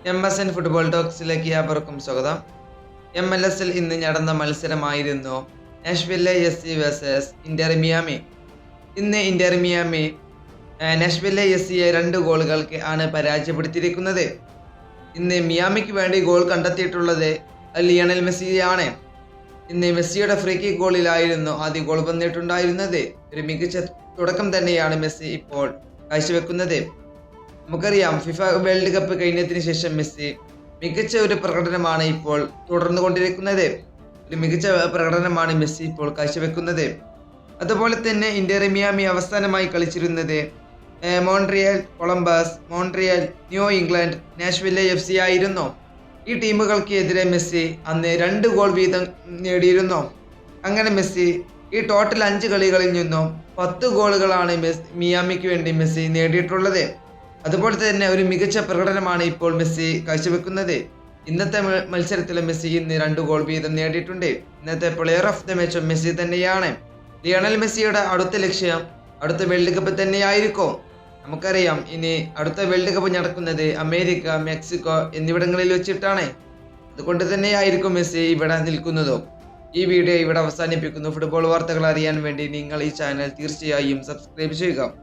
MSN football ടോക്സിലേക്ക് ഏവർക്കും സ്വാഗതം. MLS-ൽ ഇന്ന് നടന്ന മത്സരമായിരുന്നു Nashville SC versus Inter Miami. ഇന്ന് ഇന്റർ മിയാമി നാഷ്വില്ലെ SCയെ 2 ഗോളുകൾക്ക് ആണ് പരാജയപ്പെടുത്തിയിരിക്കുന്നത്. ഇന്ന് മിയാമിക്ക് വേണ്ടി ഗോൾ കണ്ടെത്തിയിട്ടുള്ളത് ലിയണൽ മെസ്സിയാണ്. ഇന്ന് മെസ്സിയുടെ ഫ്രീ കിക്ക് ഗോളിലായിരുന്നു ആദ്യ ഗോൾ വന്നിട്ടുണ്ടായിരുന്നത്. ഒരു മികച്ച തുടക്കം തന്നെയാണ് മെസ്സി ഇപ്പോൾ കാഴ്ചവെക്കുന്നത്. നമുക്കറിയാം, ഫിഫ വേൾഡ് കപ്പ് കഴിഞ്ഞതിന് ശേഷം മെസ്സി മികച്ച ഒരു പ്രകടനമാണ് ഇപ്പോൾ തുടർന്നുകൊണ്ടിരിക്കുന്നത്. ഒരു മികച്ച പ്രകടനമാണ് മെസ്സി ഇപ്പോൾ കാഴ്ചവെക്കുന്നത്. അതുപോലെ തന്നെ ഇന്റർ മിയാമി അവസാനമായി കളിച്ചിരുന്നത് Montreal Columbus, Montreal new England, Nashville FC ആയിരുന്നു. ഈ ടീമുകൾക്ക് എതിരെ മെസ്സി അന്ന് 2 ഗോൾ വീതം നേടിയിരുന്നു. അങ്ങനെ മെസ്സി ഈ ടോട്ടൽ 5 കളികളിൽ നിന്നും 10 ഗോളുകളാണ് മിയാമിക്ക് വേണ്ടി മെസ്സി നേടിയിട്ടുള്ളത്. അതുപോലെ തന്നെ ഒരു മികച്ച പ്രകടനമാണ് ഇപ്പോൾ മെസ്സി കാഴ്ചവെക്കുന്നത്. ഇന്നത്തെ മത്സരത്തിൽ മെസ്സി ഇന്ന് 2 ഗോൾ വീതം നേടിയിട്ടുണ്ട്. ഇന്നത്തെ പ്ലെയർ ഓഫ് ദ മാച്ചും മെസ്സി തന്നെയാണ്. ലിയണൽ മെസ്സിയുടെ അടുത്ത ലക്ഷ്യം അടുത്ത വേൾഡ് കപ്പ് തന്നെയായിരിക്കും. നമുക്കറിയാം, ഇനി അടുത്ത വേൾഡ് കപ്പ് നടക്കുന്നത് അമേരിക്ക, മെക്സിക്കോ എന്നിവിടങ്ങളിൽ വെച്ചിട്ടാണ്. അതുകൊണ്ട് തന്നെയായിരിക്കും മെസ്സി ഇവിടെ നിൽക്കുന്നതും. ഈ വീഡിയോ ഇവിടെ അവസാനിപ്പിക്കുന്നു. ഫുട്ബോൾ വാർത്തകൾ അറിയാൻ വേണ്ടി നിങ്ങൾ ഈ ചാനൽ തീർച്ചയായും സബ്സ്ക്രൈബ് ചെയ്യുക.